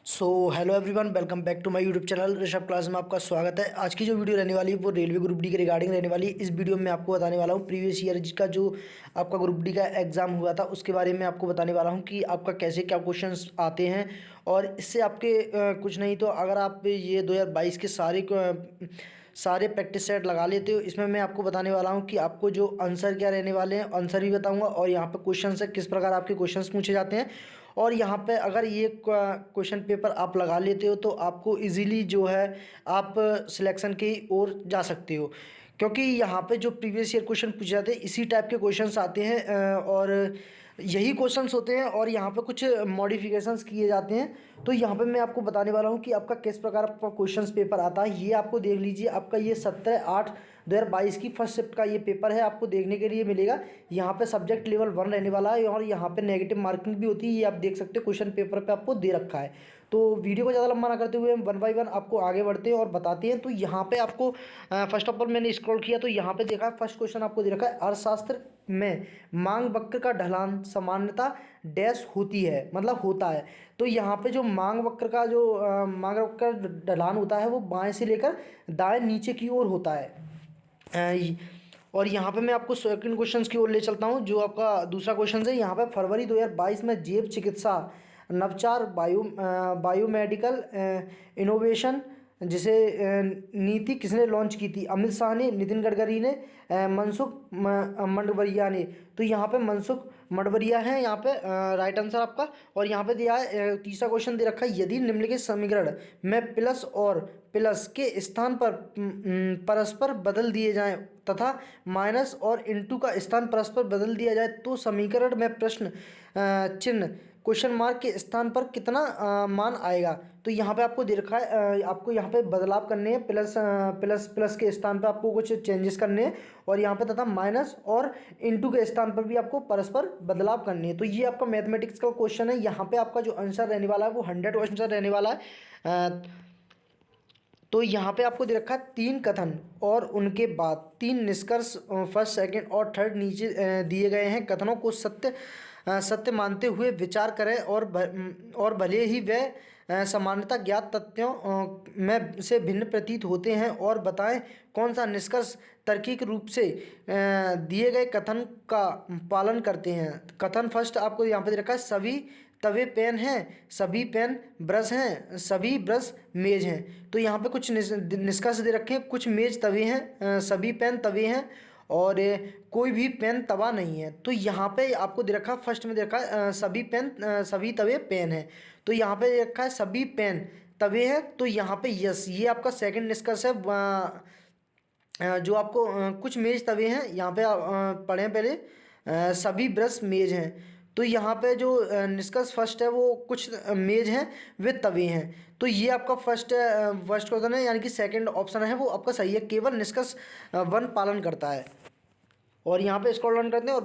Hello everyone, welcome back to my YouTube channel Rishabh class में आपका स्वागत है। आज की जो वीडियो रहने वाली है वो रेलवे ग्रुप डी के रिगार्डिंग रहने वाली है। इस वीडियो में आपको बताने वाला हूँ प्रीवियस ईयर का जो आपका ग्रुप डी का एग्जाम हुआ था उसके बारे में आपको बताने वाला हूँ कि आपका कैसे क्या क्वेश्चंस आते हैं। और इससे आपके कुछ नहीं तो अगर आप ये 2022 के सारे प्रैक्टिस सेट लगा लेते हो, इसमें मैं आपको बताने वाला हूँ कि आपको जो आंसर क्या रहने वाले हैं, आंसर भी बताऊंगा और यहाँ पे क्वेश्चन से किस प्रकार आपके क्वेश्चंस पूछे जाते हैं। और यहाँ पे अगर ये क्वेश्चन पेपर आप लगा लेते हो तो आपको इजीली जो है आप सिलेक्शन की ओर जा सकते हो, क्योंकि यहाँ पे जो प्रीवियस ईयर क्वेश्चन पूछे जाते हैं इसी टाइप के क्वेश्चंस आते हैं और यही क्वेश्चंस होते हैं और यहाँ पे कुछ मॉडिफिकेशंस किए जाते हैं। तो यहाँ पे मैं आपको बताने वाला हूँ कि आपका किस प्रकार का क्वेश्चंस पेपर आता है। ये आपको देख लीजिए, आपका ये 17/8/2022 की फर्स्ट शिफ्ट का ये पेपर है, आपको देखने के लिए मिलेगा। यहाँ पे सब्जेक्ट लेवल 1 रहने वाला है और यहाँ पे नेगेटिव मार्किंग भी होती है, ये आप देख सकते हो क्वेश्चन पेपर पे आपको दे रखा है। तो वीडियो को ज़्यादा लंबा ना करते हुए हम वन बाय वन आपको आगे बढ़ते हैं और बताते हैं। तो यहाँ पे आपको फर्स्ट ऑफ ऑल मैंने स्क्रॉल किया तो यहाँ पे देखा फर्स्ट क्वेश्चन आपको दे रखा है, अर्थशास्त्र में मांग वक्र का ढलान सामान्यता डैश होती है, मतलब होता है। तो यहाँ पे जो मांग वक्र का जो मांग वक्र का ढलान होता है वो बाएं से लेकर दाएं नीचे की ओर होता है। और यहाँ पे मैं आपको सेकंड क्वेश्चन की ओर ले चलता हूँ। जो आपका दूसरा क्वेश्चन है, यहाँ पे फरवरी 2022 में जैव चिकित्सा नवचार बायोमेडिकल इनोवेशन जिसे नीति किसने लॉन्च की थी? अमित शाह ने, नितिन गडकरी ने, मनसुख मंडवरिया ने। तो यहाँ पे मनसुख मंडवरिया है यहाँ पे राइट आंसर आपका। और यहाँ पे दिया है तीसरा क्वेश्चन दे रखा है, यदि निम्नलिखित समीकरण में प्लस और प्लस के स्थान पर परस्पर बदल दिए जाएं तथा माइनस और इनटू का स्थान परस्पर बदल दिया जाए तो समीकरण में प्रश्न चिन्ह क्वेश्चन मार्क के स्थान पर कितना मान आएगा? तो यहाँ पे आपको दे रखा है आपको यहाँ पे बदलाव करने हैं, प्लस के स्थान पे आपको कुछ चेंजेस करने हैं और यहाँ पे तथा माइनस और इनटू के स्थान पर भी आपको परस्पर बदलाव करने हैं। तो ये आपका मैथमेटिक्स का क्वेश्चन है। यहाँ पे आपका जो आंसर रहने वाला है वो 100 आंसर रहने वाला है। तो यहाँ पे आपको दे रखा है 3 कथन और उनके बाद 3 निष्कर्ष फर्स्ट सेकंड और थर्ड नीचे दिए गए हैं। कथनों को सत्य मानते हुए विचार करें और भले ही वे समानता ज्ञात तथ्यों में से भिन्न प्रतीत होते हैं, और बताएं कौन सा निष्कर्ष तार्किक रूप से दिए गए कथन का पालन करते हैं। कथन फर्स्ट आपको यहाँ पे दे रखा है, सभी तवे पेन हैं, सभी पेन ब्रश हैं, सभी ब्रश मेज हैं। तो यहाँ पे कुछ निष्कर्ष दे रखे हैं, कुछ मेज तवे हैं, सभी पेन तवे हैं और कोई भी पेन तवा नहीं है। तो यहाँ पे आपको दे रखा है, फर्स्ट में दे रखा है सभी तवे पेन है। तो यहाँ पे दे रखा है सभी पेन तवे हैं, तो यहाँ पे यस, ये आपका सेकंड निष्कर्ष है। जो आपको कुछ मेज तवे हैं, यहाँ पे पढ़ें पहले, सभी ब्रश मेज हैं। तो यहाँ पे जो निष्कर्ष फर्स्ट है वो कुछ मेज हैं वे तवे हैं। तो ये आपका फर्स्ट क्वेश्चन है, यानी कि सेकंड ऑप्शन है वो आपका सही है, केवल निष्कर्ष 1 पालन करता है। और यहाँ पे स्क्रॉल डाउन करते हैं और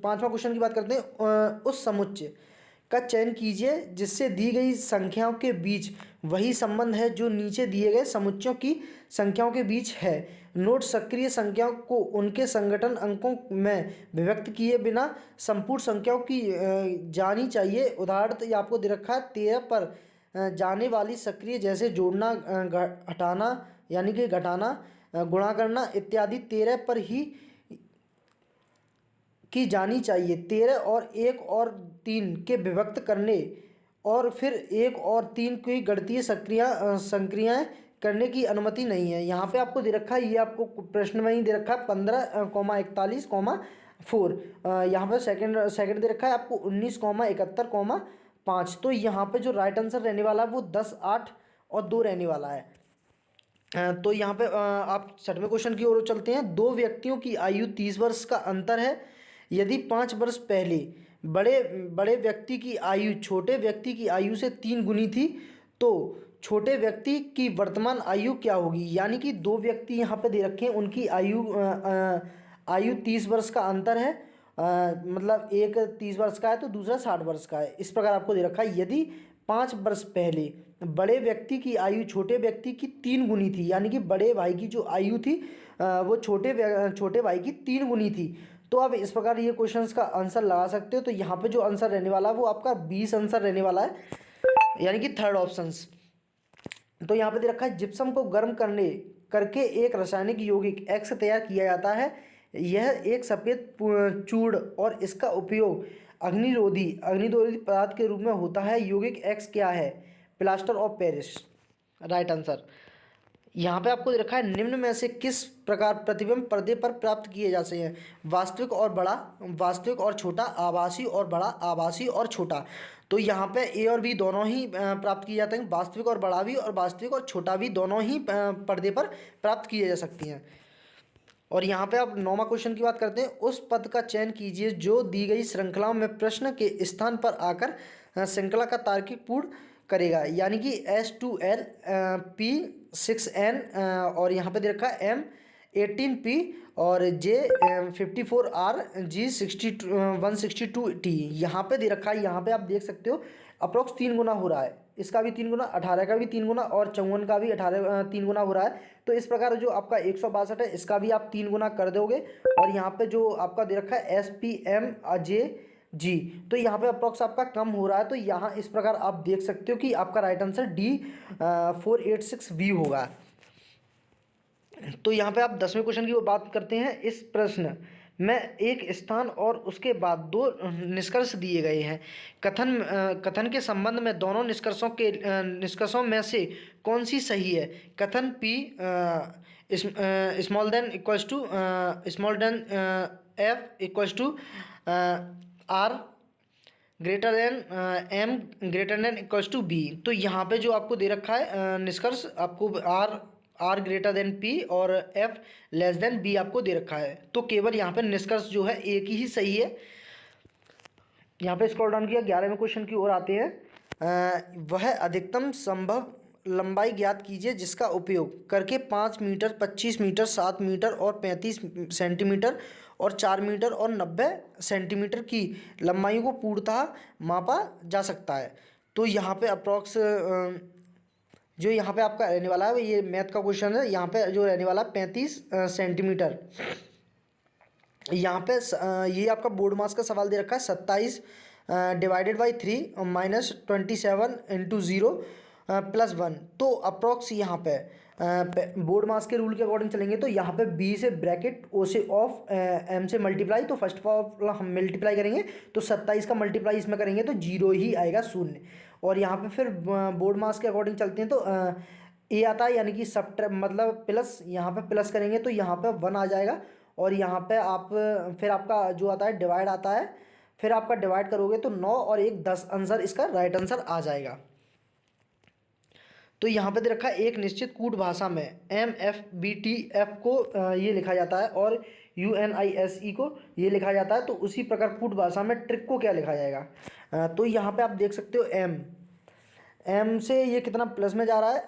पांचवा क्वेश्चन की बात करते हैं। उस समुच्चय का चयन कीजिए जिससे दी गई संख्याओं के बीच वही संबंध है जो नीचे दिए गए समुच्चयों की संख्याओं के बीच है। नोट, सक्रिय संख्याओं को उनके संगठन अंकों में विभक्त किए बिना संपूर्ण संख्याओं की जानी चाहिए। उदाहरण आपको दे रखा है, 13 पर जाने वाली सक्रिय जैसे जोड़ना, हटाना यानी कि घटाना, गुणा करना इत्यादि 13 पर ही की जानी चाहिए। 13 और 1 और 3 के विभक्त करने और फिर 1 और 3 की गणितीय संक्रियाएं करने की अनुमति नहीं है। यहाँ पे आपको दे रखा है, ये आपको प्रश्न में ही दे रखा है 15,41,4। यहाँ पे सेकंड दे रखा है आपको 19,71,5। तो यहाँ पे जो राइट आंसर रहने वाला है वो 10, 8 और 2 रहने वाला है। तो यहाँ पे आप 6वें क्वेश्चन की ओर चलते हैं। 2 व्यक्तियों की आयु 30 वर्ष का अंतर है। यदि 5 वर्ष पहले बड़े व्यक्ति की आयु छोटे व्यक्ति की आयु से 3 गुनी थी तो छोटे व्यक्ति की वर्तमान आयु क्या होगी? यानी कि 2 व्यक्ति यहाँ पे दे रखे हैं, उनकी आयु 30 वर्ष का अंतर है। मतलब एक 30 वर्ष का है तो दूसरा 60 वर्ष का है। इस प्रकार आपको दे रखा है, यदि 5 वर्ष पहले बड़े व्यक्ति की आयु छोटे व्यक्ति की 3 गुनी थी, यानी कि बड़े भाई की जो आयु थी वो छोटे भाई की 3 गुनी थी। तो आप इस प्रकार ये क्वेश्चंस का आंसर लगा सकते हो। तो यहाँ पे जो आंसर रहने वाला है वो आपका 20 आंसर रहने वाला है। यानी कि थर्ड ऑप्शंस। तो यहाँ पे दे रखा है जिप्सम को गर्म करने करके एक रासायनिक यौगिक एक्स तैयार किया जाता है। यह एक सफ़ेद चूर्ण और इसका उपयोग अग्निरोधी पदार्थ के रूप में होता है। यौगिक एक्स क्या है? Plaster of Paris, right answer. यहाँ पे आपको दे रखा है निम्न में से किस प्रकार प्रतिबिंब पर्दे पर प्राप्त किए जा सकते हैं? वास्तविक और बड़ा, वास्तविक और छोटा, आभासी और बड़ा, आभासी और छोटा। तो यहाँ पे ए और बी दोनों ही प्राप्त किए जाते हैं, वास्तविक और बड़ा भी और वास्तविक और छोटा भी दोनों ही पर्दे पर प्राप्त किए जा सकती हैं। और यहाँ पे आप 9वां क्वेश्चन की बात करते हैं। उस पद का चयन कीजिए जो दी गई श्रृंखला में प्रश्न के स्थान पर आकर श्रृंखला का तार्किक पूर्ण करेगा। यानी कि S2L P6N और यहाँ पे दे रखा है M18P और J54R G162T। यहाँ पे दे रखा है, यहाँ पे आप देख सकते हो अप्रोक्स 3 गुना हो रहा है, इसका भी 3 गुना, 18 का भी 3 गुना और 54 का भी 3 गुना हो रहा है। तो इस प्रकार जो आपका 162 है इसका भी आप 3 गुना कर दोगे। और यहाँ पे जो आपका दे रखा है SPMJG, तो यहाँ पे अप्रोक्स आपका कम हो रहा है। तो यहाँ इस प्रकार आप देख सकते हो कि आपका राइट आंसर D 486B होगा। तो यहाँ पे आप 10वें क्वेश्चन की वो बात करते हैं। इस प्रश्न में एक स्थान और उसके बाद 2 निष्कर्ष दिए गए हैं। कथन के संबंध में दोनों निष्कर्षों में से कौन सी सही है? कथन P small than equals to small than F equals to R greater than M greater than equals to B। तो यहाँ पे जो आपको दे रखा है निष्कर्ष, आपको R ग्रेटर देन P और F लेस देन B आपको दे रखा है। तो केवल यहाँ पे निष्कर्ष जो है एक ही सही है। यहाँ पे स्क्रॉल डाउन किया, 11वें क्वेश्चन की ओर आते हैं। वह अधिकतम संभव लंबाई ज्ञात कीजिए जिसका उपयोग करके 5 मीटर, 25 मीटर, 7 मीटर और 35 सेंटीमीटर और 4 मीटर और 90 सेंटीमीटर की लंबाई को पूर्णतः मापा जा सकता है। तो यहाँ पे अप्रॉक्स जो यहाँ पे आपका रहने वाला है, ये मैथ का क्वेश्चन है। यहाँ पे जो रहने वाला है 35 सेंटीमीटर। यहाँ पे ये आपका बोर्ड मास का सवाल दे रखा है 27 डिवाइडेड बाई 3 माइनस 27 इंटू 0 +1। तो अप्रॉक्स यहाँ पे बोर्ड मास के रूल के अकॉर्डिंग चलेंगे तो यहाँ पे B से ब्रैकेट, O से ऑफ, M से मल्टीप्लाई। तो फर्स्ट ऑफ हम मल्टीप्लाई करेंगे तो 27 का मल्टीप्लाई इसमें करेंगे तो 0 ही आएगा, 0। और यहाँ पे फिर बोर्ड मास के अकॉर्डिंग चलते हैं तो A आता है, यानी कि मतलब प्लस, यहाँ पे प्लस करेंगे तो यहाँ पे 1 आ जाएगा। और यहाँ पे आप फिर आपका जो आता है डिवाइड आता है, फिर आपका डिवाइड करोगे तो 9 और 1 10 आंसर, इसका राइट आंसर आ जाएगा। तो यहाँ पे दे रखा है एक निश्चित कूट भाषा में MFBTF को ये लिखा जाता है और UNISE को ये लिखा जाता है। तो उसी प्रकार कूट भाषा में ट्रिक को क्या लिखा जाएगा? तो यहाँ पे आप देख सकते हो M से ये कितना प्लस में जा रहा है,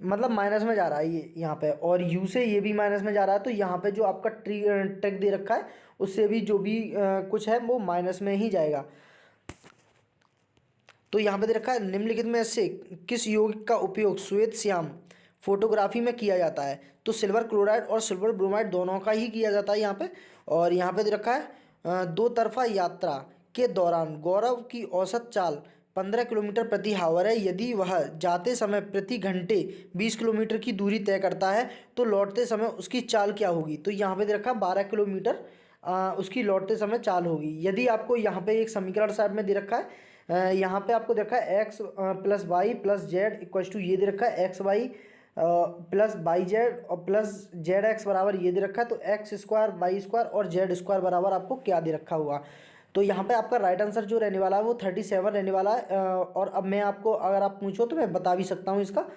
मतलब माइनस में जा रहा है ये यहाँ पे, और U से ये भी माइनस में जा रहा है। तो यहाँ पे जो आपका ट्रिक दे रखा है उससे भी जो भी कुछ है वो माइनस में ही जाएगा। तो यहाँ पे दे रखा है निम्नलिखित में से किस यौगिक का उपयोग श्वेत श्याम फोटोग्राफी में किया जाता है? तो सिल्वर क्लोराइड और सिल्वर ब्रोमाइड दोनों का ही किया जाता है यहाँ पे। और यहाँ पे दे रखा है 2 तरफा यात्रा के दौरान गौरव की औसत चाल 15 किलोमीटर प्रति हावर है। यदि वह जाते समय प्रति घंटे 20 किलोमीटर की दूरी तय करता है तो लौटते समय उसकी चाल क्या होगी? तो यहाँ पे दे रखा है 12 किलोमीटर उसकी लौटते समय चाल होगी। यदि आपको यहाँ पे एक समीकरण साइड में दे रखा है, यहाँ पे आपको दे रखा है x + y + z equals to ये दे रखा है xy + yz और प्लस zx बराबर ये दे रखा है। तो x² y² और z² बराबर आपको क्या दे रखा हुआ? तो यहाँ पे आपका राइट आंसर जो रहने वाला है वो 37 रहने वाला है। और अब मैं आपको, अगर आप पूछो तो मैं बता भी सकता हूँ इसका।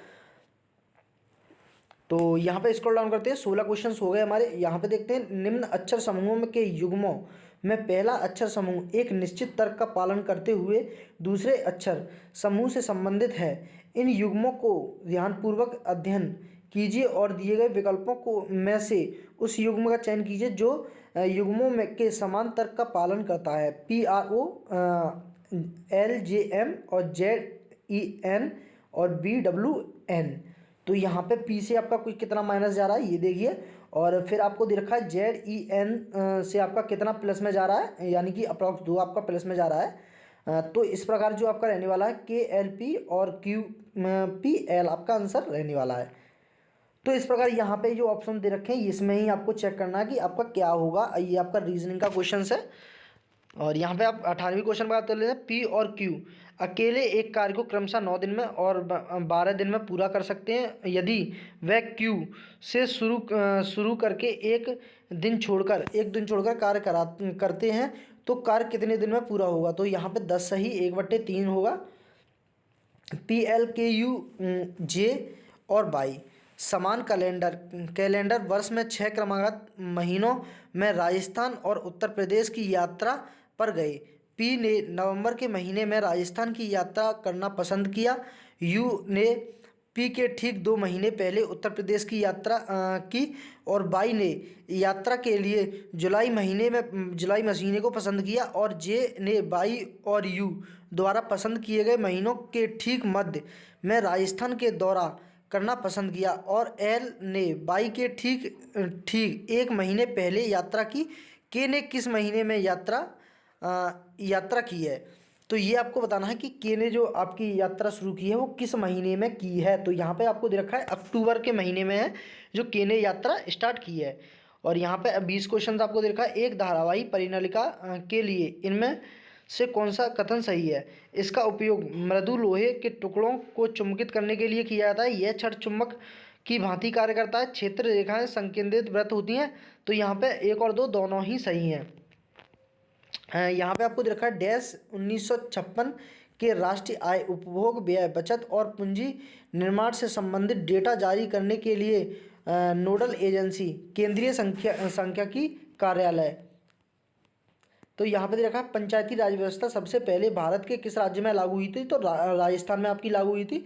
तो यहाँ पे स्क्रॉल डाउन करते हैं, 16 क्वेश्चंस हो गए हमारे। यहाँ पे देखते हैं निम्न अक्षर समूहों के युग्मों में पहला अक्षर समूह एक निश्चित तर्क का पालन करते हुए दूसरे अक्षर समूह से संबंधित है। इन युग्मों को ध्यानपूर्वक अध्ययन कीजिए और दिए गए विकल्पों को में से उस युग्म का चयन कीजिए जो युग्मों में के समान तर्क का पालन करता है। PRO LJM और ZEN और BWN। तो यहाँ पे P से आपका कुछ कितना माइनस जा रहा है ये देखिए, और फिर आपको दे रखा है ZEN से आपका कितना प्लस में जा रहा है, यानी कि अप्रॉक्स 2 आपका प्लस में जा रहा है। तो इस प्रकार जो आपका रहने वाला है KLP और QPL आपका आंसर रहने वाला है। तो इस प्रकार यहाँ पे जो ऑप्शन दे रखे हैं इसमें ही आपको चेक करना है कि आपका क्या होगा। ये आपका रीजनिंग का क्वेश्चन है। और यहाँ पे आप 18वीं क्वेश्चन बात कर लेते हैं। P और Q अकेले एक कार्य को क्रमशः 9 दिन में और 12 दिन में पूरा कर सकते हैं। यदि वह Q से शुरू करके एक दिन छोड़कर कार्य करते हैं तो कार्य कितने दिन में पूरा होगा। तो यहाँ पे 10 सही 1/3 होगा। PLKUJ और बाई समान कैलेंडर वर्ष में 6 क्रमागत महीनों में राजस्थान और उत्तर प्रदेश की यात्रा पर गए। पी ने नवंबर के महीने में राजस्थान की यात्रा करना पसंद किया। यू ने पी के ठीक 2 महीने पहले उत्तर प्रदेश की यात्रा की और बाई ने यात्रा के लिए जुलाई महीने को पसंद किया। और जे ने बाई और यू द्वारा पसंद किए गए महीनों के ठीक मध्य में राजस्थान के दौरा करना पसंद किया। और एल ने बाई के ठीक 1 महीने पहले यात्रा की। के ने किस महीने में यात्रा की है। तो ये आपको बताना है कि के ने जो आपकी यात्रा शुरू की है वो किस महीने में की है। तो यहाँ पे आपको दे रखा है अक्टूबर के महीने में है जो के ने यात्रा स्टार्ट की है। और यहाँ पे 20 क्वेश्चन आपको दे रखा है। एक धारावाही परिनलिका के लिए इनमें से कौन सा कथन सही है। इसका उपयोग मृदु लोहे के टुकड़ों को चुंबकित करने के लिए किया जाता है। यह छड़ चुंबक की भांति कार्य करता है। क्षेत्र रेखाएं संकेंद्रित वृत्त होती हैं। तो यहाँ पे 1 और 2 दोनों ही सही हैं। यहाँ पे आपको दे रखा है डैश 1956 के राष्ट्रीय आय उपभोग व्यय बचत और पूंजी निर्माण से संबंधित डेटा जारी करने के लिए नोडल एजेंसी केंद्रीय सांख्यिकी कार्यालय। तो यहाँ पे दे रखा है पंचायती राज व्यवस्था सबसे पहले भारत के किस राज्य में लागू हुई थी। तो राजस्थान में आपकी लागू हुई थी।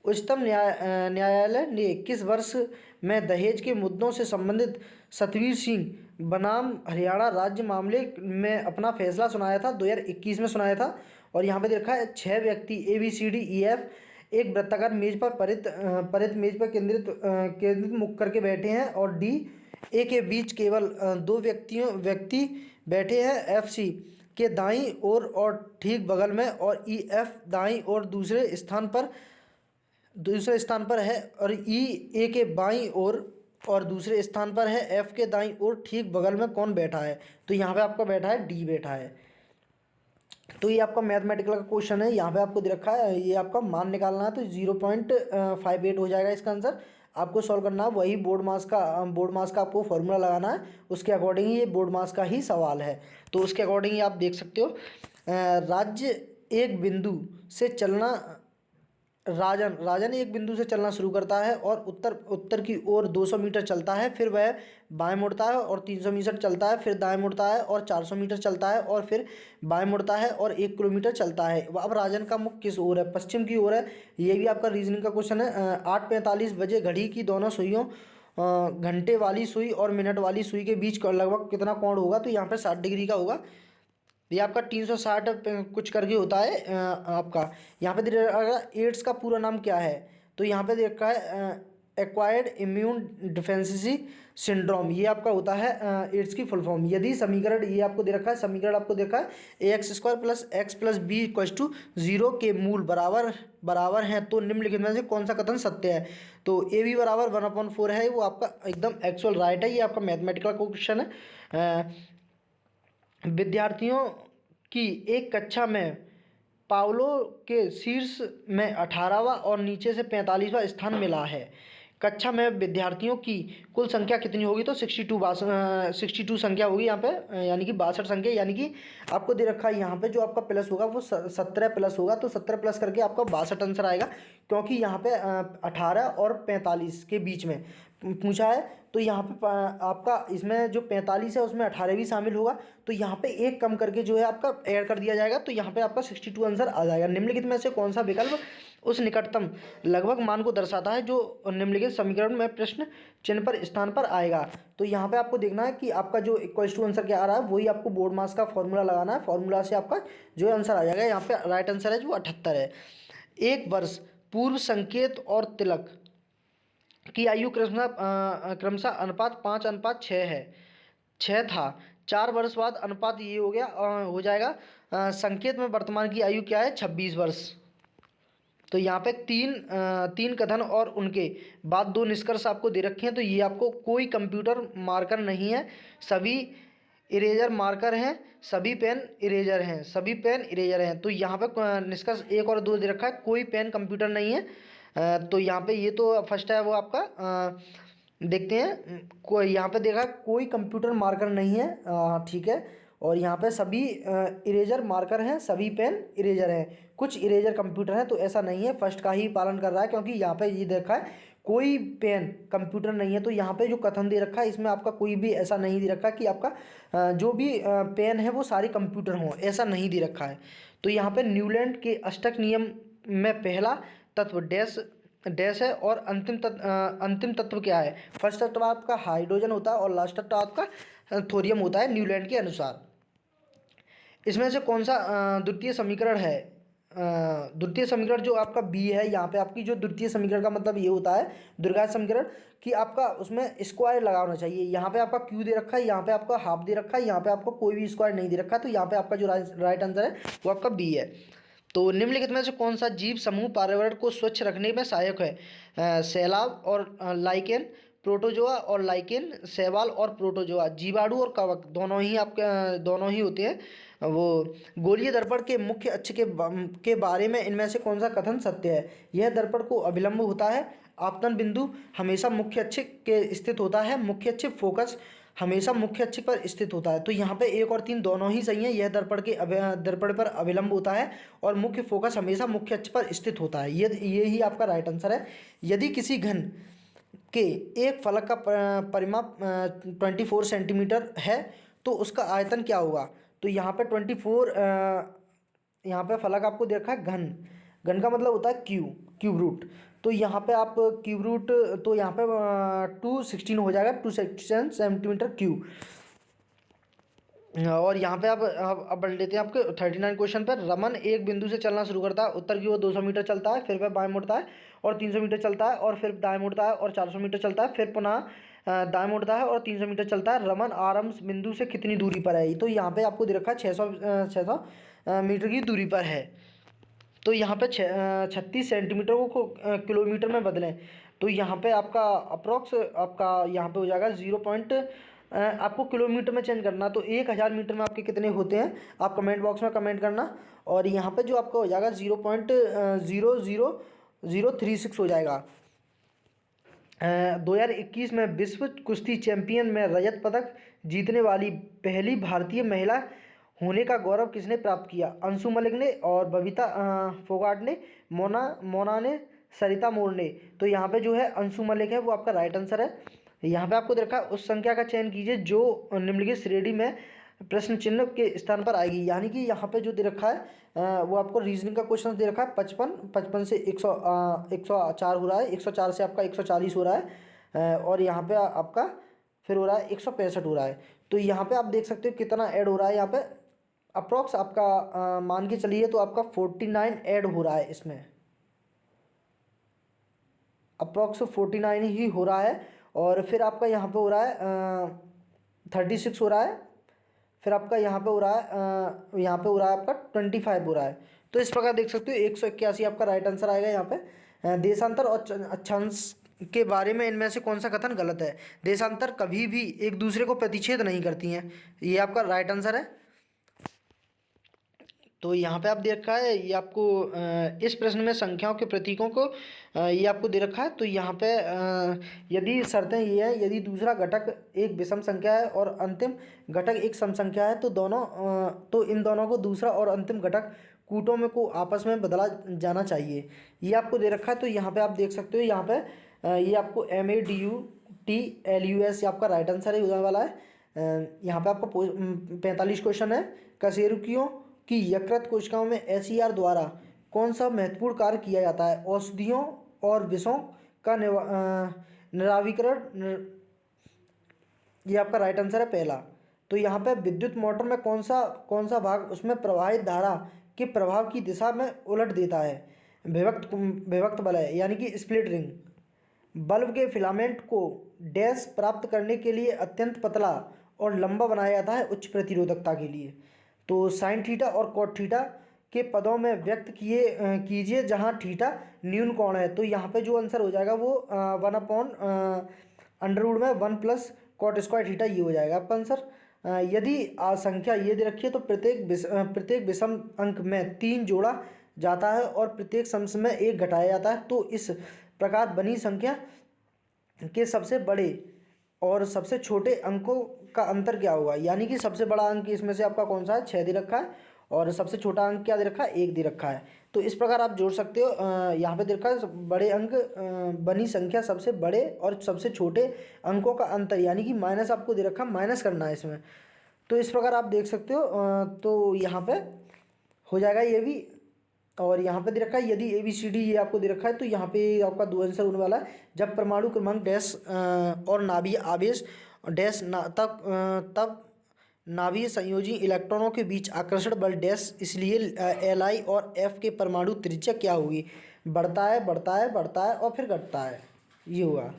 उच्चतम न्यायालय ने किस वर्ष में दहेज के मुद्दों से संबंधित सतवीर सिंह बनाम हरियाणा राज्य मामले में अपना फैसला सुनाया था। 2021 में सुनाया था। और यहाँ पे देखा है 6 व्यक्ति ABCDEF एक वृत्ताकार मेज पर परित मेज पर केंद्रित मुख करके बैठे हैं। और A के बीच केवल 2 व्यक्ति बैठे हैं। FC के दाईं ओर और ठीक बगल में। और EF दाईं ओर दूसरे स्थान पर है। और A के बाईं ओर और दूसरे स्थान पर है। F के दाईं ओर ठीक बगल में कौन बैठा है। तो यहाँ पे आपका बैठा है D बैठा है। तो ये आपका मैथमेटिकल का क्वेश्चन है। यहाँ पे आपको दे रखा है ये आपका मान निकालना है। तो 0.58 हो जाएगा इसका आंसर। आपको सॉल्व करना है वही बोर्ड मास का आपको फॉर्मूला लगाना है। उसके अकॉर्डिंग ये बोर्ड मास का ही सवाल है। तो उसके अकॉर्डिंग ही आप देख सकते हो। राज्य एक बिंदु से चलना राजन एक बिंदु से चलना शुरू करता है और उत्तर की ओर 200 मीटर चलता है। फिर वह बाएं मुड़ता है और 300 मीटर चलता है। फिर दाएं मुड़ता है और 400 मीटर चलता है। और फिर बाएं मुड़ता है और 1 किलोमीटर चलता है। अब राजन का मुख किस ओर है। पश्चिम की ओर है। ये भी आपका रीजनिंग का क्वेश्चन है। 8:45 बजे घड़ी की दोनों सुइयों घंटे वाली सुई और मिनट वाली सुई के बीच लगभग कितना कोण होगा। तो यहाँ पर 60 डिग्री का होगा। ये आपका 360 कुछ करके होता है। आपका यहाँ पे देखा एड्स का पूरा नाम क्या है। तो यहाँ पे देखा है एक्वायर्ड इम्यून डिफेंसिसी सिंड्रोम। ये आपका होता है एड्स की फुल फॉर्म। यदि समीकरण ये आपको दे रखा है। समीकरण आपको देखा है AX² + X + B = 0 के मूल बराबर हैं तो निम्नलिखित में से कौन सा कथन सत्य है। तो AB = 1/4 है। वो आपका एकदम एक्चुअल राइट है। ये आपका मैथमेटिकल क्वेश्चन है। विद्यार्थियों की एक कक्षा में पावलो के शीर्ष में 18वां और नीचे से 45वां स्थान मिला है। कक्षा में विद्यार्थियों की कुल संख्या कितनी होगी। तो 62 संख्या होगी यहाँ पे। यानी कि 62 संख्या। यानी कि आपको दे रखा है यहाँ पे जो आपका प्लस होगा वो 17 प्लस होगा। तो 17 प्लस करके आपका 62 आंसर आएगा। क्योंकि यहाँ पे 18 और 45 के बीच में पूछा है। तो यहाँ पे आपका इसमें जो 45 है उसमें 18 भी शामिल होगा। तो यहाँ पे एक कम करके जो है आपका ऐड कर दिया जाएगा। तो यहाँ पे आपका 62 आंसर आ जाएगा। निम्नलिखित में से कौन सा विकल्प उस निकटतम लगभग मान को दर्शाता है जो निम्नलिखित समीकरण में प्रश्न चिन्ह पर स्थान पर आएगा। तो यहाँ पे आपको देखना है कि आपका जो इक्वल टू आंसर क्या आ रहा है वही आपको बोर्ड मास का फॉर्मूला लगाना है। फॉर्मूला से आपका जो आंसर आ जाएगा। यहाँ पे राइट आंसर है जो 78 है। एक वर्ष पूर्व संकेत और तिलक की आयु क्रमशः अनुपात 5:6 है 6 था। 4 वर्ष बाद अनुपात ये हो गया हो जाएगा संकेत में वर्तमान की आयु क्या है 26 वर्ष। तो यहाँ पे तीन कथन और उनके बाद 2 निष्कर्ष आपको दे रखे हैं। तो ये आपको कोई कंप्यूटर मार्कर नहीं है, सभी इरेजर मार्कर हैं, सभी पेन इरेजर हैं, सभी पेन इरेजर हैं। तो यहाँ पे निष्कर्ष 1 और 2 दे रखा है, कोई पेन कंप्यूटर नहीं है। तो यहाँ पे ये तो फर्स्ट है वो आपका देखते हैं। कोई यहाँ पे देखा कोई कंप्यूटर मार्कर नहीं है, ठीक है। और यहाँ पे सभी इरेजर मार्कर हैं, सभी पेन इरेजर हैं, कुछ इरेजर कंप्यूटर हैं। तो ऐसा नहीं है, फर्स्ट का ही पालन कर रहा है, क्योंकि यहाँ पे ये देखा है कोई पेन कंप्यूटर नहीं है। तो यहाँ पे जो कथन दे रखा है इसमें आपका कोई भी ऐसा नहीं दे रखा कि आपका जो भी पेन है वो सारे कंप्यूटर हों, ऐसा नहीं दे रखा है। तो यहाँ पे न्यूलैंड के अष्टक नियम में पहला तत्व डैश है और अंतिम तत्व क्या है। फर्स्ट तत्व आपका हाइड्रोजन होता है और लास्ट तत्व आपका थोरियम होता है न्यूलैंड के अनुसार। इसमें से कौन सा द्वितीय समीकरण है। द्वितीय समीकरण जो आपका बी है, यहाँ पे आपकी जो द्वितीय समीकरण का मतलब ये होता है द्विघात समीकरण कि आपका उसमें स्क्वायर लगाना चाहिए। यहाँ पे आपका क्यू दे रखा है, यहाँ पे आपका हाफ दे रखा है, यहाँ पे आपको कोई भी स्क्वायर नहीं दे रखा है। तो यहाँ पे आपका जो राइट आंसर है वो आपका बी है। तो निम्नलिखित में से कौन सा जीव समूह पर्यावरण को स्वच्छ रखने में सहायक है। सैलाब और लाइकेन, प्रोटोजोआ और लाइकेन, शैवाल और प्रोटोजोआ, जीवाणु और कवक दोनों ही होते हैं। वो गोलीय दर्पण के मुख्य अक्ष के बारे में इनमें से कौन सा कथन सत्य है। यह दर्पण को अभिलंब होता है, आपतन बिंदु हमेशा मुख्य अक्ष के स्थित होता है, मुख्य अक्ष फोकस हमेशा मुख्य अक्ष पर स्थित होता है। तो यहाँ पे 1 और 3 दोनों ही सही है। यह दर्पण पर अभिलंब होता है और मुख्य फोकस हमेशा मुख्य अक्ष पर स्थित होता है। ये ही आपका राइट आंसर है। यदि किसी घन के एक फलक का परिमाप 24 सेंटीमीटर है तो उसका आयतन क्या होगा। तो यहाँ पे 24 यहाँ पे फलक आपको दे रखा है घन का मतलब होता है क्यूब रूट। तो यहाँ पे आप क्यूब रूट तो यहाँ पे 216 हो जाएगा, 216 सेंटीमीटर क्यूब। और यहाँ पे अब बढ़ लेते हैं आपके 39 क्वेश्चन पर। रमन एक बिंदु से चलना शुरू करता है, उत्तर की ओर 200 मीटर चलता है, फिर वह बाएं मुड़ता है और 300 मीटर चलता है, और फिर दाएं मुड़ता है और 400 मीटर चलता है, फिर पुनः दाएं मुड़ता है और 300 मीटर चलता है। रमन आरंभ बिंदु से कितनी दूरी पर है। तो यहाँ पे आपको दे रखा है 600 मीटर की दूरी पर है। तो यहाँ पे 36 सेंटीमीटर को किलोमीटर में बदलें। तो यहाँ पे आपका अप्रोक्स आपका यहाँ पे हो जाएगा 0. आपको किलोमीटर में चेंज करना, तो 1000 मीटर में आपके कितने होते हैं आप कमेंट बॉक्स में कमेंट करना। और यहाँ पे जो आपका हो जाएगा 0.00036 हो जाएगा। 2021 में विश्व कुश्ती चैंपियन में रजत पदक जीतने वाली पहली भारतीय महिला होने का गौरव किसने प्राप्त किया। अंशु मलिक ने और बबीता फोगाट ने, मोना ने, सरिता मोर ने। तो यहाँ पे जो है अंशु मलिक है वो आपका राइट आंसर है। यहाँ पे आपको देखा उस संख्या का चयन कीजिए जो निम्नलिखित श्रेणी में प्रश्न चिन्ह के स्थान पर आएगी। यानी कि यहाँ पे जो दे रखा है वो आपको रीजनिंग का क्वेश्चन दे रखा है 55 से 104 हो रहा है, 104 से आपका 140 हो रहा है, और यहाँ पे आपका फिर हो रहा है 165 हो रहा है। तो यहाँ पे आप देख सकते हो कितना ऐड हो रहा है। यहाँ पे अप्रॉक्स आपका मान के चलिए तो आपका 49 ऐड हो रहा है, इसमें अप्रॉक्स 49 ही हो रहा है। और फिर आपका यहाँ पे हो रहा है 36 हो रहा है, फिर आपका यहाँ पे हो रहा है आपका 25 हो रहा है। तो इस प्रकार देख सकते हो 181 आपका राइट आंसर आएगा। यहाँ पे देशांतर और अक्षांश के बारे में इनमें से कौन सा कथन गलत है। देशांतर कभी भी एक दूसरे को प्रतिच्छेद नहीं करती हैं, ये आपका राइट आंसर है। तो यहाँ पे आप दे रखा है ये आपको इस प्रश्न में संख्याओं के प्रतीकों को ये आपको दे रखा है। तो यहाँ पे यदि शर्तें ये है, यदि दूसरा घटक एक विषम संख्या है और अंतिम घटक एक सम संख्या है तो इन दोनों को दूसरा और अंतिम घटक कूटों में को आपस में बदला जाना चाहिए, ये आपको दे रखा है। तो यहाँ पे आप देख सकते हो यहाँ पे ये आपको MADUTLUS आपका राइट आंसर है होने वाला है। यहाँ पे आपका 45 क्वेश्चन है। कशेरुकियों की यकृत कोशिकाओं में SER द्वारा कौन सा महत्वपूर्ण कार्य किया जाता है। औषधियों और विषों का निरावीकरण, ये आपका राइट आंसर है पहला। तो यहाँ पे विद्युत मोटर में कौन सा भाग उसमें प्रवाहित धारा के प्रभाव की दिशा में उलट देता है। विभक्त बल है, यानी कि स्प्लिट रिंग। बल्ब के फिलामेंट को डैश प्राप्त करने के लिए अत्यंत पतला और लंबा बनाया जाता है उच्च प्रतिरोधकता के लिए। तो साइन थीटा और कॉट थीटा के पदों में व्यक्त कीजिए जहां थीटा न्यून कोण है। तो यहाँ पे जो आंसर हो जाएगा वो 1/√में 1 + कॉट स्क्वायर थीटा ये हो जाएगा आपका आंसर। यदि संख्या ये दे रखी है तो प्रत्येक विषम अंक में 3 जोड़ा जाता है और प्रत्येक सम में 1 घटाया जाता है। तो इस प्रकार बनी संख्या के सबसे बड़े और सबसे छोटे अंकों का अंतर क्या होगा, यानी कि सबसे बड़ा अंक इसमें से आपका कौन सा है, 6 दे रखा है, और सबसे छोटा अंक क्या दे रखा है, 1 दे रखा है। तो इस प्रकार आप जोड़ सकते हो। यहाँ पे दे रखा है बड़े अंक बनी संख्या सबसे बड़े और सबसे छोटे अंकों का अंतर, यानी कि माइनस आपको दे रखा है, माइनस करना है इसमें। तो इस प्रकार आप देख सकते हो। तो यहाँ पे हो जाएगा ये भी। और यहाँ पे दे रखा है यदि ABCD ये आपको दे रखा है तो यहाँ पे आपका 2 आंसर होने वाला है। जब परमाणु क्रमांक डैश और नाभिक आवेश डैश तब नाभिक संयोजी इलेक्ट्रॉनों के बीच आकर्षण बल डैश, इसलिए Li और F के परमाणु त्रिज्या क्या होगी, बढ़ता है बढ़ता है बढ़ता है और फिर घटता है, ये होगा।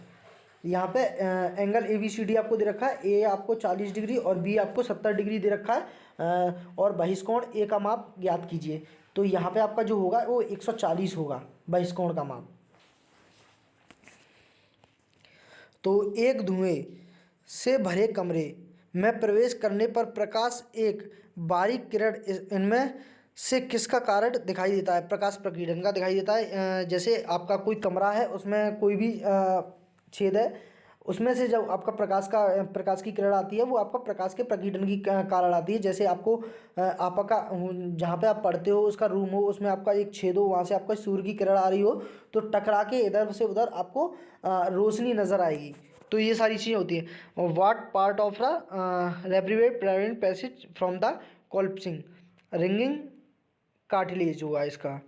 यहाँ पे एंगल ABCD आपको दे रखा है, A आपको 40 डिग्री और B आपको 70 डिग्री दे रखा है। और बहिष्कोण A का माप ज्ञात कीजिए। तो यहाँ पे आपका जो होगा वो 140 होगा बहिष्कोण का माप। तो एक धुएं से भरे कमरे में प्रवेश करने पर प्रकाश एक बारीक किरण इनमें से किसका कारण दिखाई देता है, प्रकाश प्रकीर्णन का दिखाई देता है। जैसे आपका कोई कमरा है, उसमें कोई भी छेद है, उसमें से जब आपका प्रकाश की किरण आती है वो आपका प्रकाश के प्रकीर्णन की कारण आती है। जैसे आपको आपका जहाँ पे आप पढ़ते हो उसका रूम हो, उसमें आपका एक छेद हो, वहाँ से आपका सूर्य की किरण आ रही हो, तो टकरा के इधर से उधर आपको रोशनी नज़र आएगी। तो ये सारी चीज़ें होती हैं। What part of the rebrivet prevent passage from the collapsing ringing cartilage हुआ इसका।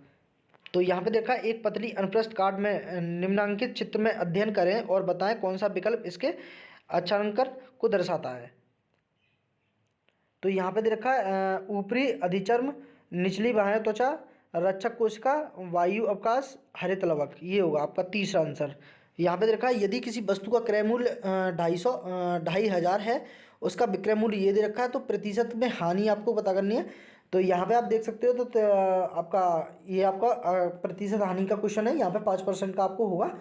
तो यहाँ पे देखा एक पतली अनुप्रस्थ काट में निम्नांकित चित्र में अध्ययन करें और बताएं कौन सा विकल्प इसके अच्छांकर को दर्शाता है। तो यहाँ पे दे रखा है ऊपरी अधिचर्म, निचली बाह्य त्वचा, रक्षक कोशिका, वायु अवकाश, हरित लवक, ये होगा आपका तीसरा आंसर। यहाँ पे दे रखा है यदि किसी वस्तु का क्रय मूल्य 2,500 है, उसका विक्रय मूल्य ये दे रखा है, तो प्रतिशत में हानि आपको पता करनी है। तो यहाँ पे आप देख सकते हो। तो आपका ये आपका प्रतिशत हानि का क्वेश्चन है। यहाँ पे 5% का आपको होगा।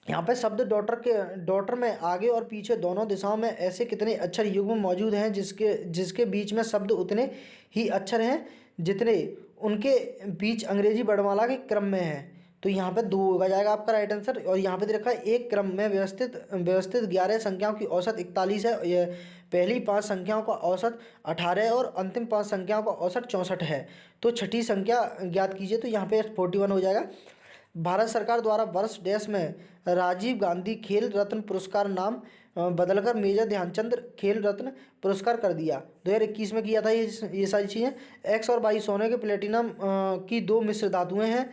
यहाँ पे शब्द डॉटर में आगे और पीछे दोनों दिशाओं में ऐसे कितने अक्षर युग्म मौजूद हैं जिसके बीच में शब्द उतने ही अक्षर हैं जितने उनके बीच अंग्रेजी वर्णमाला के क्रम में है। तो यहाँ पे 2 होगा जाएगा आपका राइट आंसर। और यहाँ पे दे रखा है एक क्रम में व्यवस्थित 11 संख्याओं की औसत 41 है। यह पहली 5 संख्याओं का औसत 18 है और अंतिम 5 संख्याओं का औसत 64 है। तो छठी संख्या ज्ञात कीजिए। तो यहाँ पे 41 हो जाएगा। भारत सरकार द्वारा वर्ष डैश में राजीव गांधी खेल रत्न पुरस्कार नाम बदलकर मेजर ध्यानचंद खेल रत्न पुरस्कार कर दिया। 2021 में किया था ये सारी चीज़ें। एक्स और वाई सोने के प्लेटिनम की 2 मिश्र धातुएं हैं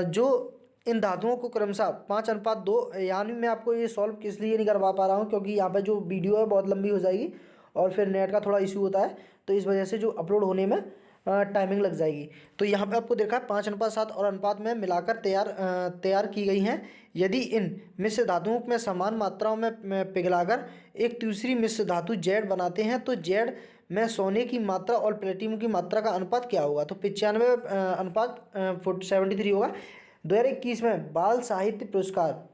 जो इन धातुओं को क्रमशः 5:2, यानी मैं आपको ये सॉल्व किस लिए नहीं करवा पा रहा हूँ क्योंकि यहाँ पे जो वीडियो है बहुत लंबी हो जाएगी और फिर नेट का थोड़ा इशू होता है, तो इस वजह से जो अपलोड होने में टाइमिंग लग जाएगी। तो यहाँ पे आपको देखा है 5:7 और अनुपात में मिलाकर तैयार की गई हैं। यदि इन मिश्र धातुओं में समान मात्राओं में पिघलाकर एक तीसरी मिश्र धातु जेड बनाते हैं तो जेड में सोने की मात्रा और प्लेटिनम की मात्रा का अनुपात क्या होगा। तो 95:73 होगा। 2021 में बाल साहित्य पुरस्कार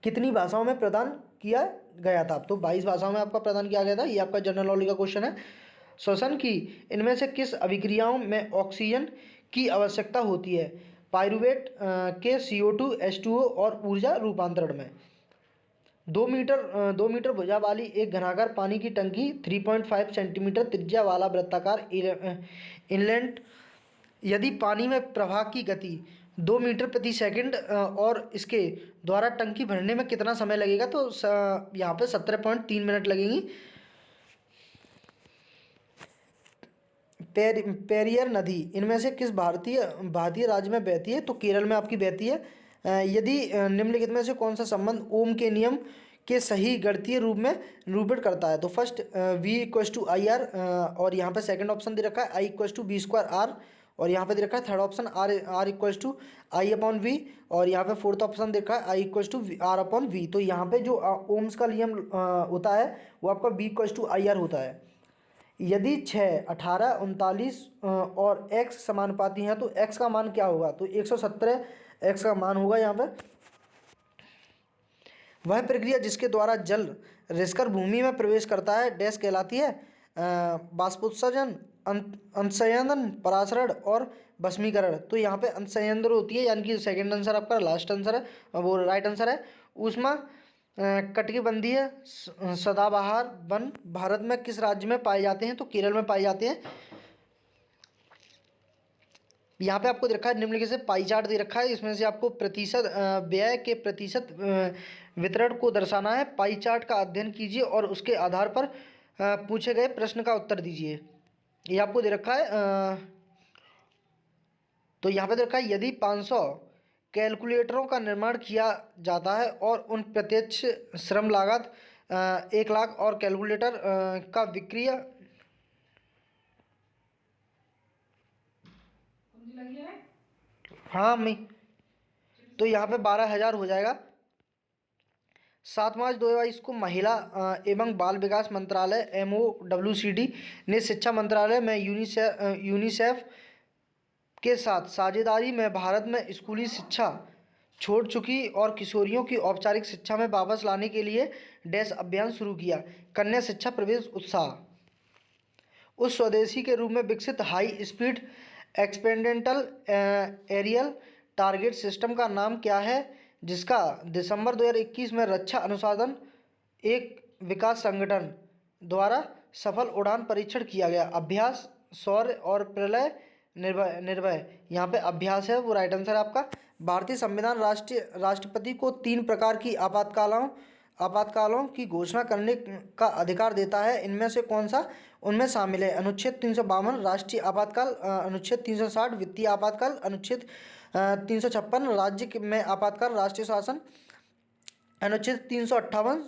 कितनी भाषाओं में प्रदान किया गया था। तो 22 भाषाओं में आपका प्रदान किया गया था। ये आपका जनरल नॉलेज का क्वेश्चन है। श्वसन की इनमें से किस अभिक्रियाओं में ऑक्सीजन की आवश्यकता होती है। पाइरूवेट के CO2 H2O और ऊर्जा रूपांतरण में। 2 मीटर भुजा वाली एक घनाकार पानी की टंकी 3.5 सेंटीमीटर त्रिज्या वाला वृत्ताकार इनलेट, यदि पानी में प्रवाह की गति 2 मीटर प्रति सेकंड और इसके द्वारा टंकी भरने में कितना समय लगेगा। तो यहाँ पे 17.3 मिनट लगेंगी। पेरियर नदी इनमें से किस भारतीय राज्य में बहती है। तो केरल में आपकी बहती है। यदि निम्नलिखित में से कौन सा संबंध ओम के नियम के सही गणितीय रूप में निरूपित करता है। तो फर्स्ट V = IR और यहाँ पे सेकंड ऑप्शन दे रखा है I = B² R और यहाँ पे दे रखा है third option R equals to I upon V, और यहाँ पे फोर्थ ऑप्शन दे रखा है I equals to R upon V. तो यहाँ पे जो ओम्स का नियम होता है वो आपका V equals to I R होता है। यदि 6, 18, 39 और x समानुपाती हैं तो x का मान क्या होगा, तो 117 x का मान होगा यहाँ पर। वह प्रक्रिया जिसके द्वारा जल रिसकर भूमि में प्रवेश करता है डैश कहलाती है बाष्पोत्सर्जन, अंतःसंयंत्र, परासरण और भस्मीकरण। तो यहाँ पे अंतःसंयंत्र होती है, यानी कि सेकंड आंसर आपका लास्ट आंसर है, वो राइट आंसर है। ऊष्मा कटिबंधीय सदाबहार वन भारत में किस राज्य में पाए जाते हैं, तो केरल में पाए जाते हैं। यहाँ पे आपको दे रखा है निम्नलिखित से पाई चार्ट दे रखा है, इसमें से आपको प्रतिशत व्यय के प्रतिशत वितरण को दर्शाना है। पाई चार्ट का अध्ययन कीजिए और उसके आधार पर पूछे गए प्रश्न का उत्तर दीजिए। ये आपको दे रखा है तो यहाँ पे दे रखा है यदि 500 कैलकुलेटरों का निर्माण किया जाता है और उन प्रत्यक्ष श्रम लागत 1 लाख और कैलकुलेटर का विक्रय हाँ मैं तो यहाँ पे 12,000 हो जाएगा। 7 मार्च 2022 को महिला एवं बाल विकास मंत्रालय MOWCD ने शिक्षा मंत्रालय में यूनिसेफ के साथ साझेदारी में भारत में स्कूली शिक्षा छोड़ चुकी और किशोरियों की औपचारिक शिक्षा में वापस लाने के लिए डैश अभियान शुरू किया। कन्या शिक्षा प्रवेश उत्साह। उस स्वदेशी के रूप में विकसित high speed experimental aerial target system का नाम क्या है, जिसका दिसंबर 2021 में रक्षा अनुसंधान एक विकास संगठन द्वारा सफल उड़ान परीक्षण किया गया। अभ्यास, सौर्य और प्रलय निर्भय यहाँ पे अभ्यास है, वो राइट आंसर है आपका। भारतीय संविधान राष्ट्रपति को 3 प्रकार की आपातकालों की घोषणा करने का अधिकार देता है, इनमें से कौन सा उनमें शामिल है। अनुच्छेद 352 राष्ट्रीय आपातकाल, अनुच्छेद 360 वित्तीय आपातकाल, अनुच्छेद 356 राज्य में आपातकाल राष्ट्रीय शासन, अनुच्छेद 358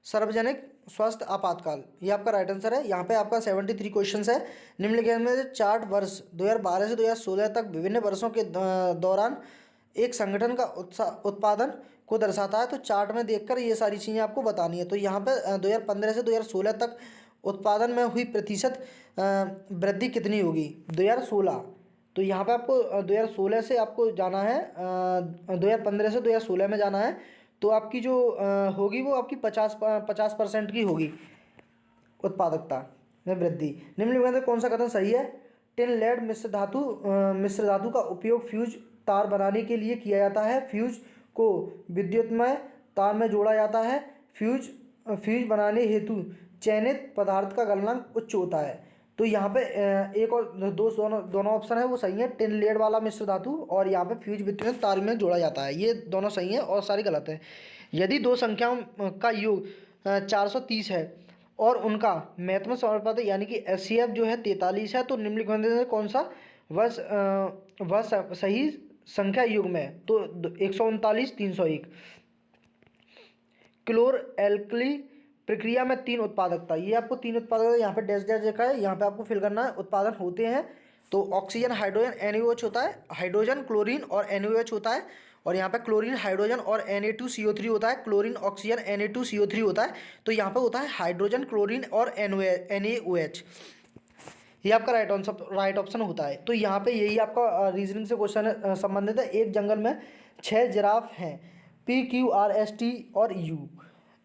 सार्वजनिक स्वास्थ्य आपातकाल। ये आपका राइट आंसर है। यहाँ पे आपका 73 क्वेश्चंस है। निम्नलिखित में से चार्ट वर्ष 2012 से 2016 तक विभिन्न वर्षों के दौरान एक संगठन का उत्पादन को दर्शाता है। तो चार्ट में देखकर ये सारी चीज़ें आपको बतानी है। तो यहाँ पे 2015 से 2016 तक उत्पादन में हुई प्रतिशत वृद्धि कितनी होगी, 2016। तो यहाँ पे आपको 2016 से आपको जाना है, 2015 से 2016 में जाना है। तो आपकी जो होगी वो आपकी 50% की होगी उत्पादकता में वृद्धि। निम्नलिखित में कौन सा कथन सही है। टिन लेड मिश्र धातु का उपयोग फ्यूज तार बनाने के लिए किया जाता है। फ्यूज को विद्युतमय तार में जोड़ा जाता है। फ्यूज बनाने हेतु चयनित पदार्थ का गलनांक उच्च होता है। तो यहाँ पे एक और दोनों ऑप्शन है वो सही है। टिन लेड वाला मिश्र धातु और यहाँ पे फ्यूज विद्युत तार में जोड़ा जाता है, ये दोनों सही है और सारी गलत है। यदि दो संख्याओं का योग 430 है और उनका महत्तम समानुपाती यानी कि HCF जो है 43 है, तो निम्नलिखित में से कौन सा वह सही संख्या युग्म है, तो 139 301। क्लोर एल्कली प्रक्रिया में 3 उत्पादकता, ये आपको 3 उत्पादकता यहाँ पे डैश डैश देखा है, यहाँ पे आपको फिल करना है। उत्पादन होते हैं तो ऑक्सीजन, हाइड्रोजन, NaOH होता है, हाइड्रोजन, क्लोरीन और NaOH होता है, और यहाँ पे क्लोरीन, हाइड्रोजन और Na2CO3 होता है, क्लोरीन, ऑक्सीजन, Na2CO3 होता है। तो यहाँ पे होता है हाइड्रोजन, क्लोरीन और NaOH। ये आपका राइट ऑप्शन होता है। तो यहाँ पे यही आपका रीजनिंग से क्वेश्चन संबंधित है। एक जंगल में 6 जिराफ हैं, P, Q, R, S, T और U,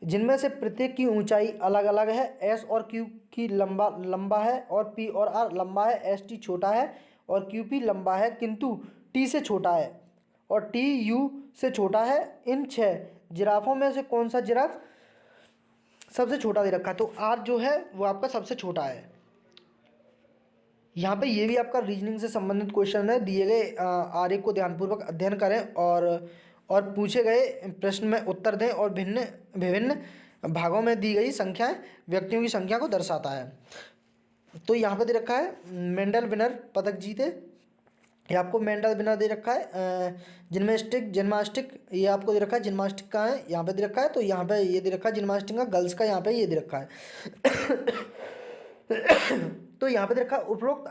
जिनमें से प्रत्येक की ऊंचाई अलग अलग है। S और Q की लंबा है और P और R लंबा है। ST छोटा है और QP लंबा है किंतु T से छोटा है और T U से छोटा है। इन 6 जिराफों में से कौन सा जिराफ सबसे छोटा दे रखा है, तो R जो है वो आपका सबसे छोटा है। यहाँ पे ये भी आपका रीजनिंग से संबंधित क्वेश्चन है। दिए गए आरेख को ध्यानपूर्वक अध्ययन करें और पूछे गए प्रश्न में उत्तर दें और विभिन्न भागों में दी गई संख्याएं व्यक्तियों की संख्या को दर्शाता है। तो यहाँ पे दे रखा है मेंडल विनर पदक जीते, ये आपको मेंडल विनर दे रखा है। जिम्नास्टिक ये आपको दे रखा है, जिम्नास्टिक का है यहाँ पे दे रखा है। तो यहाँ पे ये दे रखा है जिम्नास्टिक का, गर्ल्स का यहाँ पे ये दे रखा है। तो यहाँ पे दे रखा है उपरोक्त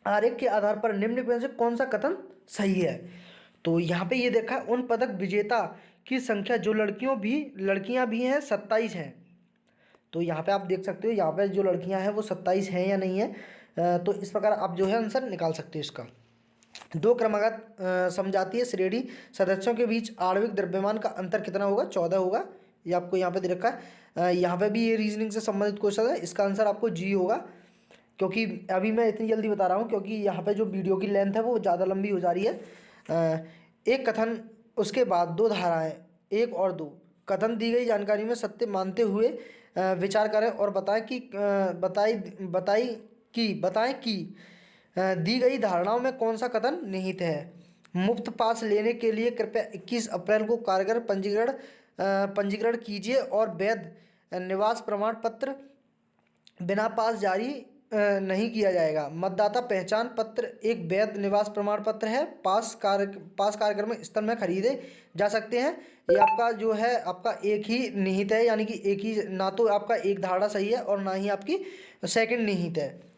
आरेख के आधार पर निम्न में से कौन सा कथन सही है। तो यहाँ पे ये देखा है, उन पदक विजेता की संख्या जो लड़कियां भी हैं 27 हैं। तो यहाँ पे आप देख सकते हो, यहाँ पे जो लड़कियां हैं वो 27 हैं या नहीं है। तो इस प्रकार आप जो है आंसर निकाल सकते हो इसका। दो क्रमागत समजातीय श्रेणी सदस्यों के बीच आणविक द्रव्यमान का अंतर कितना होगा, 14 होगा। ये आपको यहाँ पे दे रखा है। यहाँ पे भी ये रीजनिंग से संबंधित क्वेश्चन है, इसका आंसर आपको जी होगा। क्योंकि अभी मैं इतनी जल्दी बता रहा हूँ क्योंकि यहाँ पे जो वीडियो की लेंथ है वो ज़्यादा लंबी हो जा रही है। एक कथन, उसके बाद दो धाराएं, एक और दो कथन दी गई जानकारी में सत्य मानते हुए विचार करें और बताएं कि दी गई धारणाओं में कौन सा कथन निहित है। मुफ्त पास लेने के लिए कृपया 21 अप्रैल को कारगर पंजीकरण कीजिए और वैध निवास प्रमाण पत्र बिना पास जारी नहीं किया जाएगा। मतदाता पहचान पत्र एक वैध निवास प्रमाण पत्र है, पास कार्यक्रम स्थल में खरीदे जा सकते हैं। ये आपका जो है आपका एक ही निहित है, यानी कि एक ही, ना तो आपका एक धारणा सही है और ना ही आपकी सेकंड निहित है।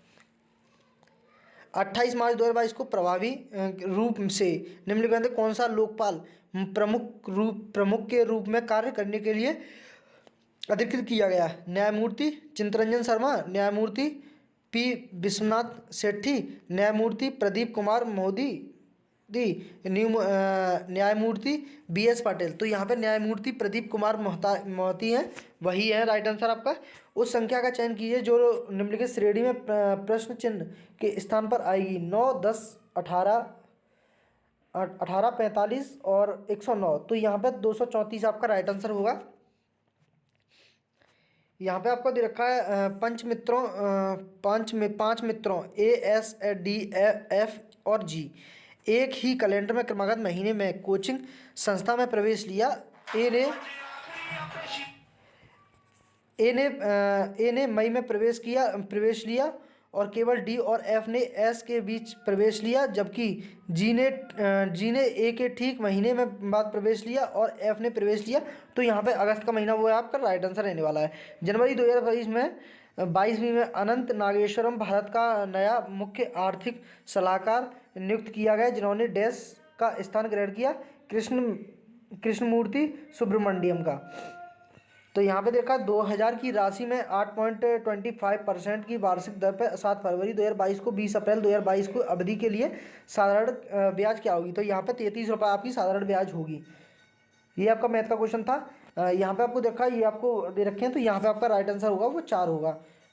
28 मार्च 2022 को प्रभावी रूप से निम्नलिखित में कौन सा लोकपाल प्रमुख के रूप में कार्य करने के लिए अधिकृत किया गया। न्यायमूर्ति चित्तरंजन शर्मा, न्यायमूर्ति पी विश्वनाथ शेट्टी, न्यायमूर्ति प्रदीप कुमार मोदी, न्यायमूर्ति बी एस पाटिल। तो यहाँ पे न्यायमूर्ति प्रदीप कुमार मोहती हैं, वही है राइट आंसर आपका। उस संख्या का चयन कीजिए जो निम्नलिखित श्रेणी में प्रश्न चिन्ह के स्थान पर आएगी। 9, 10, 18, 45 और 109। तो यहाँ पे 234 आपका राइट आंसर होगा। यहाँ पे आपको दे रखा है पांच मित्रों ए एस डी एफ और जी एक ही कैलेंडर में क्रमागत महीने में कोचिंग संस्था में प्रवेश लिया। ए ने मई में प्रवेश लिया और केवल डी और एफ ने एस के बीच प्रवेश लिया, जबकि जी ने ए के ठीक महीने में बाद प्रवेश लिया और एफ ने प्रवेश लिया। तो यहाँ पे अगस्त का महीना वो है आपका राइट आंसर रहने वाला है। जनवरी 2022 में अनंत नागेश्वरम भारत का नया मुख्य आर्थिक सलाहकार नियुक्त किया गया, जिन्होंने डैश का स्थान ग्रहण किया, कृष्णमूर्ति सुब्रमण्यम का। तो यहाँ पे देखा 2000 की राशि में 8.25% की वार्षिक दर पर 7 फरवरी 2022 को 20 अप्रैल 2022 को अवधि के लिए साधारण ब्याज क्या होगी। तो यहाँ पे 33 रुपये आपकी साधारण ब्याज होगी। ये आपका मैथ का क्वेश्चन था। यहाँ पे आपको देखा, ये आपको दे रखे हैं, तो यहाँ पे आपका राइट आंसर होगा वो 4 होगा।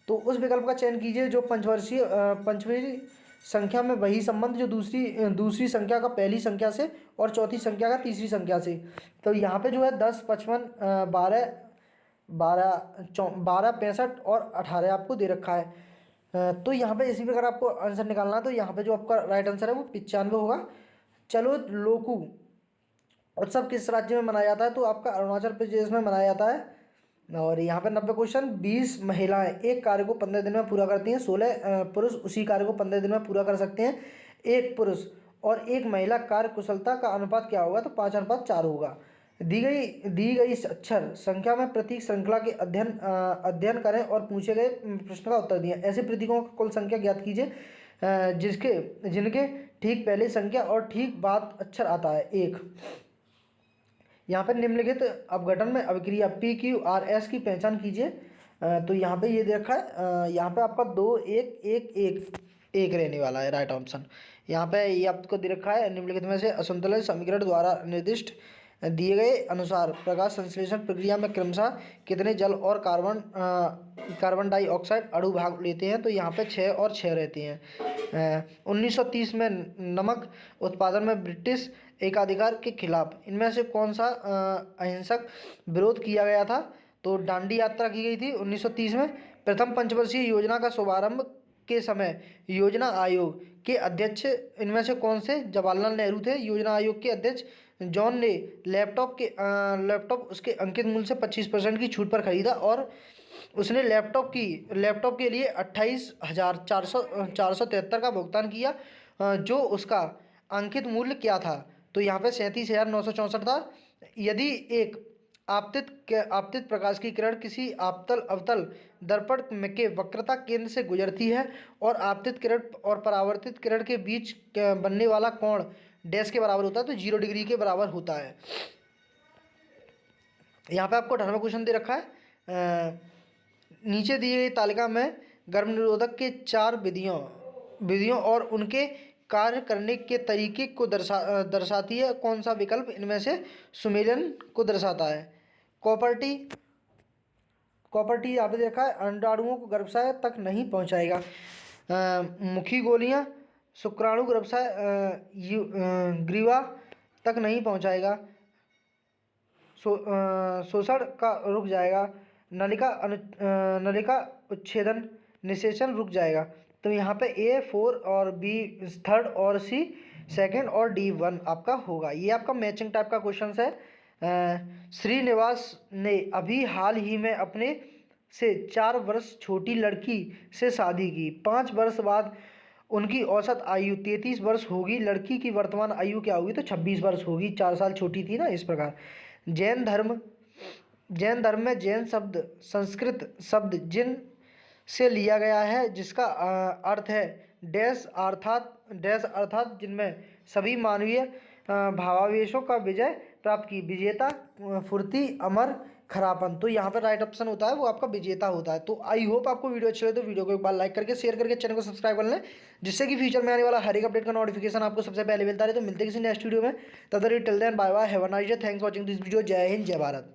तो उस विकल्प का चयन कीजिए जो पंचवीं संख्या में वही संबंध जो दूसरी संख्या का पहली संख्या से और चौथी संख्या का तीसरी संख्या से। तो यहाँ पे जो है 10, 55, 12, 65 और 18 आपको दे रखा है। तो यहाँ पे इसी प्रकार आपको आंसर निकालना है। तो यहाँ पे जो आपका राइट आंसर है वो 95 होगा। चलो, लोकू उत्सव किस राज्य में मनाया जाता है। तो आपका अरुणाचल प्रदेश में मनाया जाता है। और यहाँ पे 90 क्वेश्चन। 20 महिलाएं एक कार्य को 15 दिन में पूरा करती हैं, 16 पुरुष उसी कार्य को 15 दिन में पूरा कर सकते हैं। एक पुरुष और एक महिला कार्य कुशलता का अनुपात क्या होगा। तो 5:4 होगा। दी गई अक्षर संख्या में प्रतीक श्रृंखला के अध्ययन करें और पूछे गए प्रश्न का उत्तर दिए। ऐसे प्रतीकों की कुल संख्या ज्ञात कीजिए जिनके ठीक पहले संख्या और ठीक बाद अक्षर आता है। एक यहाँ पर निम्नलिखित अपघटन में अभिक्रिया PQRS की पहचान कीजिए। तो यहाँ पे ये देखा है, यहाँ पे आपका 2, 1, 1, 1, 1 रहने वाला है राइट ऑप्शन। यहाँ पे ये आपको दे रखा है, निम्नलिखित में से असंतुलित समीकरण द्वारा निर्दिष्ट दिए गए अनुसार प्रकाश संश्लेषण प्रक्रिया में क्रमशः कितने जल और कार्बन डाइऑक्साइड अणु भाग लेते हैं। तो यहाँ पे 6 और 6 रहते हैं। 1930 में नमक उत्पादन में ब्रिटिश एकाधिकार के खिलाफ इनमें से कौन सा अहिंसक विरोध किया गया था। तो दांडी यात्रा की गई थी 1930 में। प्रथम पंचवर्षीय योजना का शुभारंभ के समय योजना आयोग के अध्यक्ष इनमें से कौन से जवाहरलाल नेहरू थे। योजना आयोग के अध्यक्ष जॉन ने लैपटॉप उसके अंकित मूल्य से 25% की छूट पर खरीदा और उसने लैपटॉप के लिए 28,473 का भुगतान किया, जो उसका अंकित मूल्य क्या था। तो यहाँ पे 37,964 था। यदि एक आपतित प्रकाश की किरण किसी आपतल अवतल दर्पण में के वक्रता केंद्र से गुजरती है और आपतित किरण और परावर्तित किरण के बीच बनने वाला कोण डैश के बराबर होता है, तो 0 डिग्री के बराबर होता है। यहाँ पे आपको 18वां क्वेश्चन दे रखा है, नीचे दी गई तालिका में गर्भ निरोधक के 4 विधियों और उनके कार्य करने के तरीके को दर्शाती है। कौन सा विकल्प इनमें से सुमेलन को दर्शाता है? कॉपर्टी यहाँ पे देखा है, अंडाणुओं को गर्भाशय तक नहीं पहुँचाएगा। मुखी गोलियाँ शुक्राणु गर्भाशय ग्रीवा तक नहीं पहुँचाएगा। शोषण का रुक जाएगा। नलिका उच्छेदन निषेचन रुक जाएगा। तो यहाँ पे A 4 और B 3rd और C 2nd और D 1 आपका होगा। ये आपका मैचिंग टाइप का क्वेश्चन है। श्रीनिवास ने अभी हाल ही में अपने से 4 वर्ष छोटी लड़की से शादी की। 5 वर्ष बाद उनकी औसत आयु 33 वर्ष होगी। लड़की की वर्तमान आयु क्या होगी? तो 26 वर्ष होगी, 4 साल छोटी थी ना, इस प्रकार। जैन धर्म में जैन शब्द संस्कृत शब्द जिन से लिया गया है, जिसका अर्थ है डैश अर्थात जिनमें सभी मानवीय भावावेशों का विजय प्राप्त की। विजेता, फुर्ती, अमर, खरापन। तो यहाँ पर राइट ऑप्शन होता है वो आपका विजेता होता है। तो आई होप आपको वीडियो अच्छी लगे तो वीडियो को एक बार लाइक करके शेयर करके चैनल को सब्सक्राइब कर लें, जिससे कि फ्यूचर में आने वाला हर एक अपडेट का नोटिफिकेशन आपको सबसे पहले मिलता रहे। तो मिलते हैं किसी नेक्स्ट वीडियो में, तब तक till then bye bye, have a nice day, thanks for watching this video. जय हिंद, जय भारत।